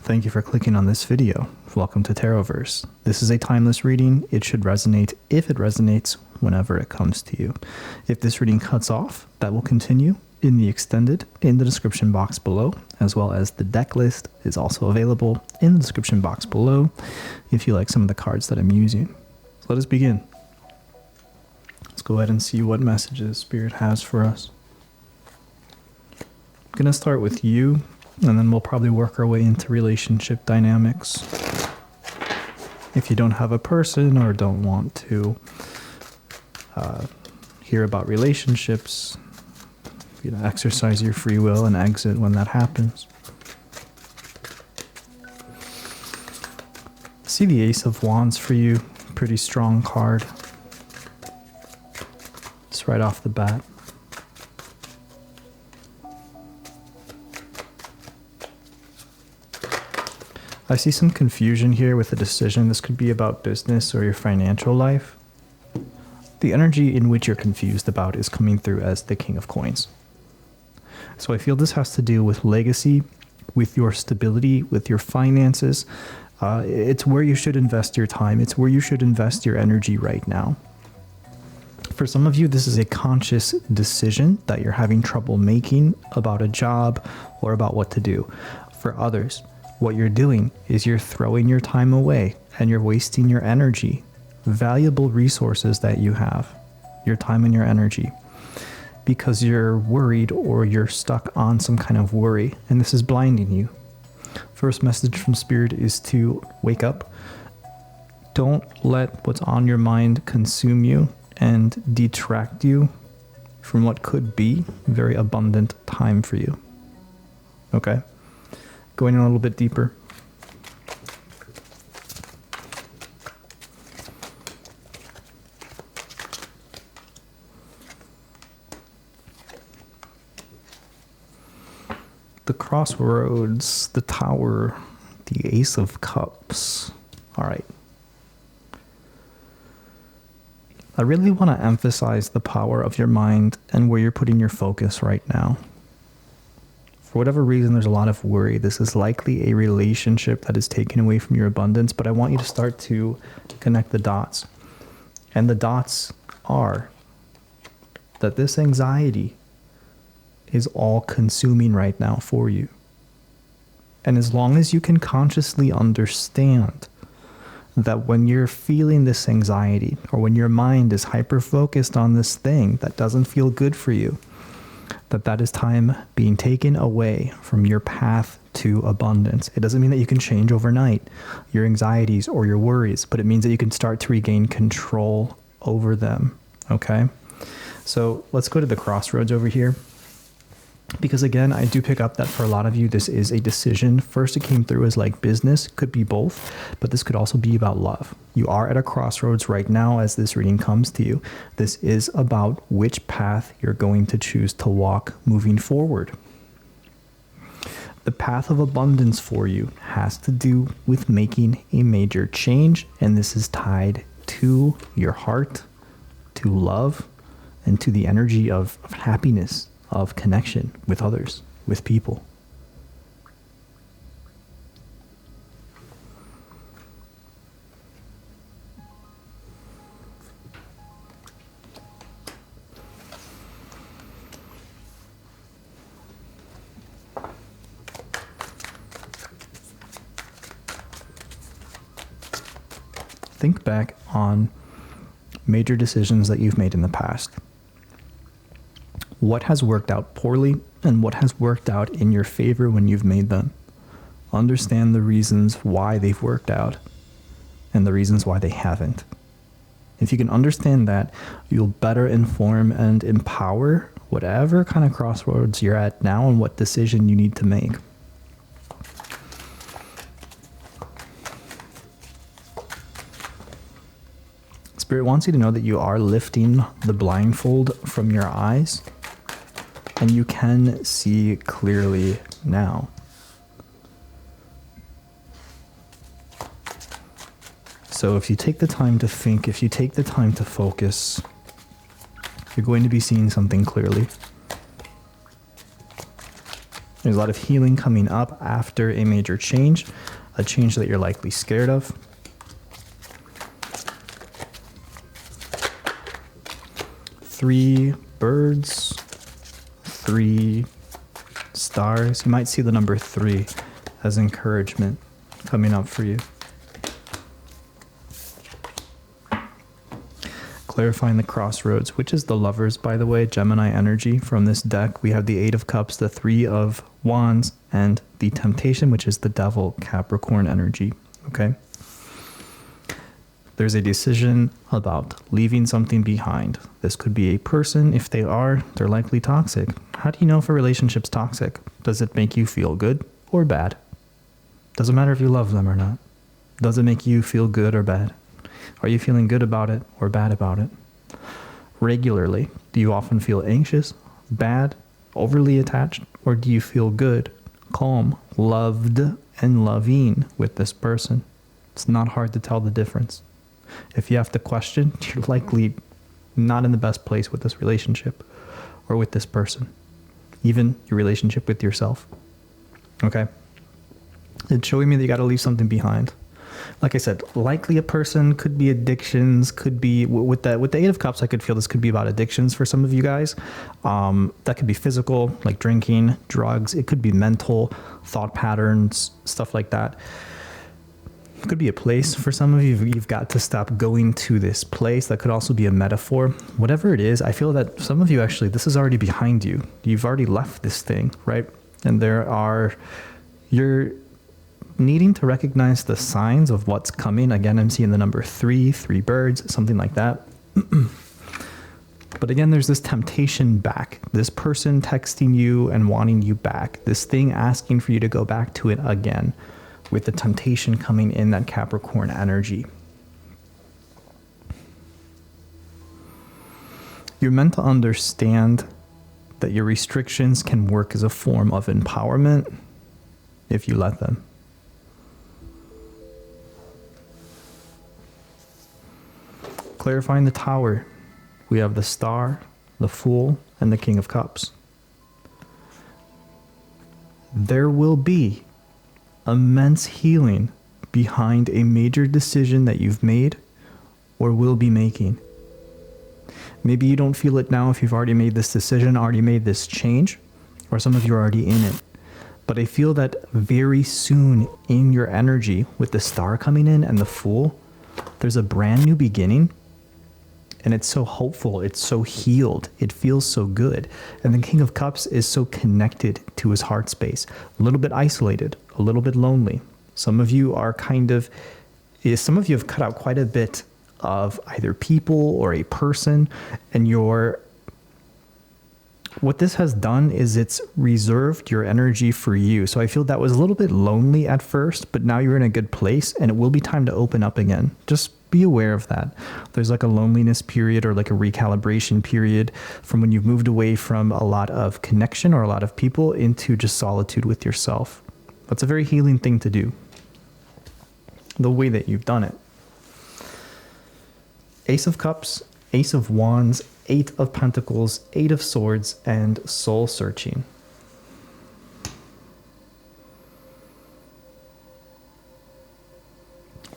Thank you for clicking on this video. Welcome to TAROVERSE. This is a timeless reading. It should resonate if it resonates whenever it comes to you. If this reading cuts off, that will continue in the extended in the description box below, as well as the deck list is also available in the description box below if you like some of the cards that I'm using. So let us begin. Let's go ahead and see what messages Spirit has for us. I'm going to start with you, and then we'll probably work our way into relationship dynamics. If you don't have a person or don't want to hear about relationships, exercise your free will and exit when that happens. See the Ace of Wands for you. Pretty strong card. Just right off the bat. I see some confusion here with a decision. This could be about business or your financial life. The energy in which you're confused about is coming through as the King of Coins. So I feel this has to do with legacy, with your stability, with your finances. It's where you should invest your time. It's where you should invest your energy right now. For some of you, this is a conscious decision that you're having trouble making about a job or about what to do. For others, what you're doing is you're throwing your time away and you're wasting your energy, valuable resources that you have, your time and your energy, because you're worried or you're stuck on some kind of worry, and this is blinding you. First message from Spirit is to wake up. Don't let what's on your mind consume you and detract you from what could be very abundant time for you. Okay? Going in a little bit deeper. The Crossroads, the Tower, the Ace of Cups. All right. I really want to emphasize the power of your mind and where you're putting your focus right now. For whatever reason, there's a lot of worry. This is likely a relationship that is taken away from your abundance, but I want you to start to connect the dots. And the dots are that this anxiety is all consuming right now for you. And as long as you can consciously understand that when you're feeling this anxiety or when your mind is hyper focused on this thing that doesn't feel good for you, that is time being taken away from your path to abundance. It doesn't mean that you can change overnight your anxieties or your worries, but it means that you can start to regain control over them. Okay? So let's go to the Crossroads over here. Because again, I do pick up that for a lot of you, this is a decision. First, it came through as like business, could be both, but this could also be about love. You are at a crossroads right now as this reading comes to you. This is about which path you're going to choose to walk moving forward. The path of abundance for you has to do with making a major change, and this is tied to your heart, to love, and to the energy of happiness, of connection with others, with people. Think back on major decisions that you've made in the past. What has worked out poorly and what has worked out in your favor when you've made them? Understand the reasons why they've worked out and the reasons why they haven't. If you can understand that, you'll better inform and empower whatever kind of crossroads you're at now and what decision you need to make. Spirit wants you to know that you are lifting the blindfold from your eyes and you can see clearly now. So if you take the time to think, if you take the time to focus, you're going to be seeing something clearly. There's a lot of healing coming up after a major change, a change that you're likely scared of. Three birds, 3 stars. You might see the number 3 as encouragement coming up for you. Clarifying the crossroads, which is the Lovers, by the way, Gemini energy. From this deck, we have the 8 of Cups, the 3 of Wands, and the Temptation, which is the Devil, Capricorn energy. Okay? There's a decision about leaving something behind. This could be a person. If they are, they're likely toxic. How do you know if a relationship's toxic? Does it make you feel good or bad? Doesn't matter if you love them or not. Does it make you feel good or bad? Are you feeling good about it or bad about it? Regularly, do you often feel anxious, bad, overly attached, or do you feel good, calm, loved, and loving with this person? It's not hard to tell the difference. If you have to question, you're likely not in the best place with this relationship or with this person, even your relationship with yourself. Okay? It's showing me that you got to leave something behind. Like I said, likely a person, could be addictions, could be with the 8 of Cups. I could feel this could be about addictions for some of you guys. That could be physical, like drinking, drugs. It could be mental, thought patterns, stuff like that. It could be a place for some of you. You've got to stop going to this place. That could also be a metaphor. Whatever it is, I feel that some of you actually, this is already behind you. You've already left this thing, right? And you're needing to recognize the signs of what's coming. Again, I'm seeing the number 3 birds, something like that. But again, there's this temptation back. This person texting you and wanting you back. This thing asking for you to go back to it again, with the temptation coming in, that Capricorn energy. You're meant to understand that your restrictions can work as a form of empowerment if you let them. Clarifying the Tower, we have the Star, the Fool, and the King of Cups. There will be immense healing behind a major decision that you've made or will be making. Maybe you don't feel it now if you've already made this decision, already made this change, or some of you are already in it. But I feel that very soon in your energy, with the Star coming in and the Fool, there's a brand new beginning. And it's so hopeful, it's so healed, it feels so good. And the King of Cups is so connected to his heart space, a little bit isolated, a little bit lonely. Some of you have cut out quite a bit of either people or a person, and what this has done is it's reserved your energy for you. So I feel that was a little bit lonely at first, but now you're in a good place and it will be time to open up again. Just be aware of that. There's like a loneliness period or like a recalibration period from when you've moved away from a lot of connection or a lot of people into just solitude with yourself. That's a very healing thing to do, the way that you've done it. Ace of Cups, Ace of Wands, 8 of Pentacles, 8 of Swords, and Soul Searching.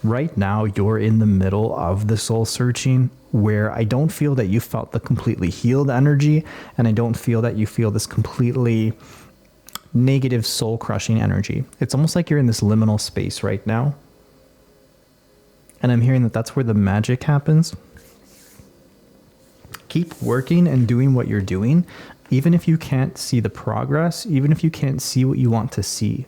Right now, you're in the middle of the soul searching, where I don't feel that you felt the completely healed energy, and I don't feel that you feel this completely negative soul crushing energy. It's almost like you're in this liminal space right now. And I'm hearing that that's where the magic happens. Keep working and doing what you're doing, even if you can't see the progress, even if you can't see what you want to see.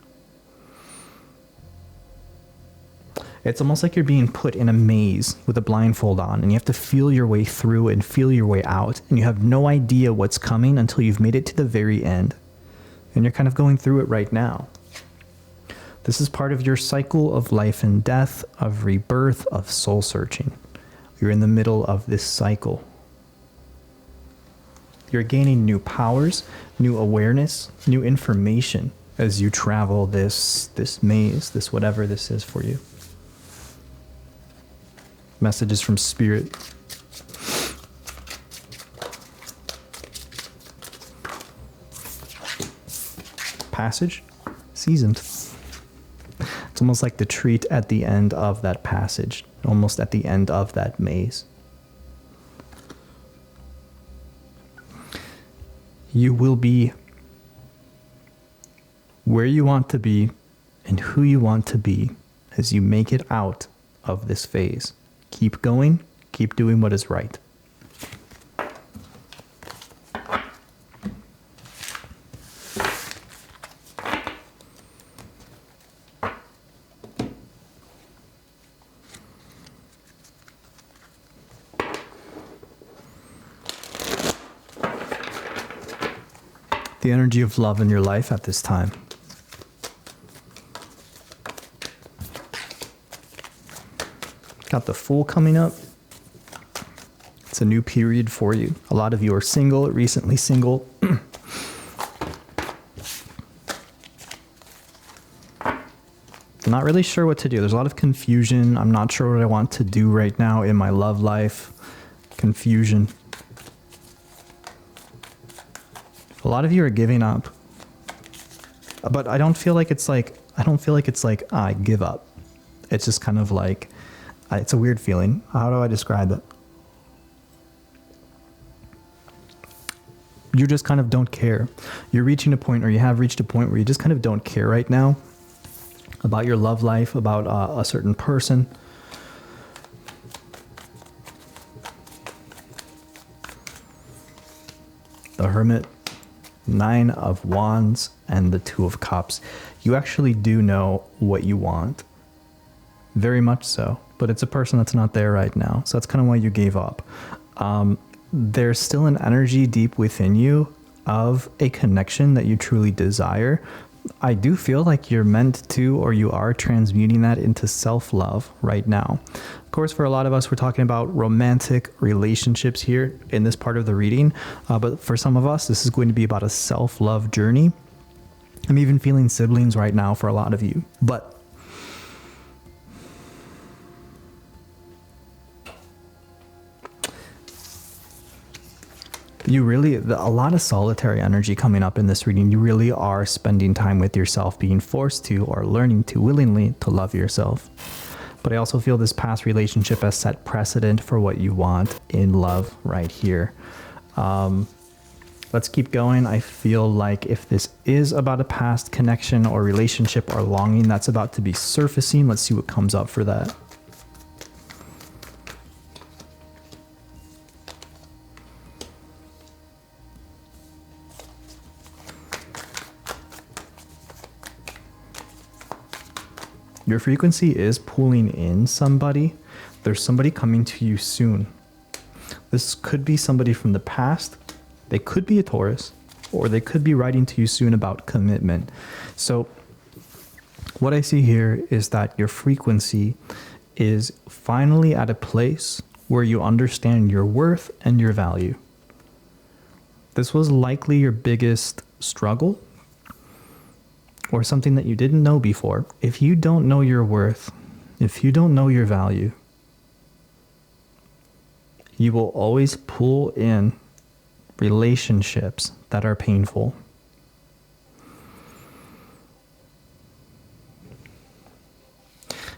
It's almost like you're being put in a maze with a blindfold on, and you have to feel your way through and feel your way out, and you have no idea what's coming until you've made it to the very end. And you're kind of going through it right now. This is part of your cycle of life and death, of rebirth, of soul searching. You're in the middle of this cycle. You're gaining new powers, new awareness, new information as you travel this maze, this whatever this is for you. Messages from Spirit. passage, seasoned. It's almost like the treat at the end of that passage, almost at the end of that maze. You will be where you want to be and who you want to be as you make it out of this phase. Keep going, keep doing what is right. The energy of love in your life at this time. Got the Fool coming up. It's a new period for you. A lot of you are single, recently single. Not really sure what to do. There's a lot of confusion. I'm not sure what I want to do right now in my love life. Confusion. A lot of you are giving up. But I don't feel like it's like, I give up. It's just kind of like, it's a weird feeling. How do I describe it? You just kind of don't care. You're reaching a point, or you have reached a point where you just kind of don't care right now about your love life, about a certain person. The Hermit, 9 of Wands, and the 2 of Cups. You actually do know what you want. Very much so. But it's a person that's not there right now. So that's kind of why you gave up. There's still an energy deep within you of a connection that you truly desire. I do feel like you're meant to, or you are transmuting that into self-love right now. Of course, for a lot of us, we're talking about romantic relationships here in this part of the reading. But for some of us, this is going to be about a self-love journey. I'm even feeling siblings right now for a lot of you. But you really, a lot of solitary energy coming up in this reading. You really are spending time with yourself, being forced to, or learning to willingly to love yourself. But I also feel this past relationship has set precedent for what you want in love right here. Let's keep going. I feel like if this is about a past connection or relationship or longing that's about to be surfacing, let's see what comes up for that. Your frequency is pulling in somebody. There's somebody coming to you soon. This could be somebody from the past. They could be a Taurus, or they could be writing to you soon about commitment. So what I see here is that your frequency is finally at a place where you understand your worth and your value. This was likely your biggest struggle, or something that you didn't know before. If you don't know your worth, if you don't know your value, you will always pull in relationships that are painful.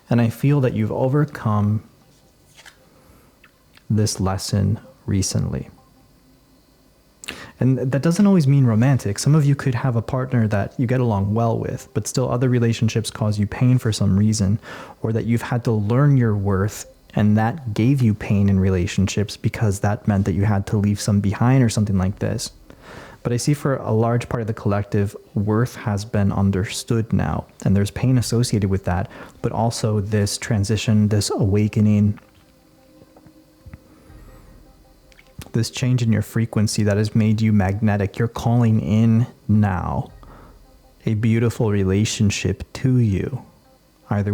And I feel that you've overcome this lesson recently. And that doesn't always mean romantic. Some of you could have a partner that you get along well with, but still other relationships cause you pain for some reason, or that you've had to learn your worth, and that gave you pain in relationships because that meant that you had to leave some behind or something like this. But I see for a large part of the collective, worth has been understood now, and there's pain associated with that, but also this transition, this awakening, this change in your frequency that has made you magnetic. You're calling in now a beautiful relationship to you. Either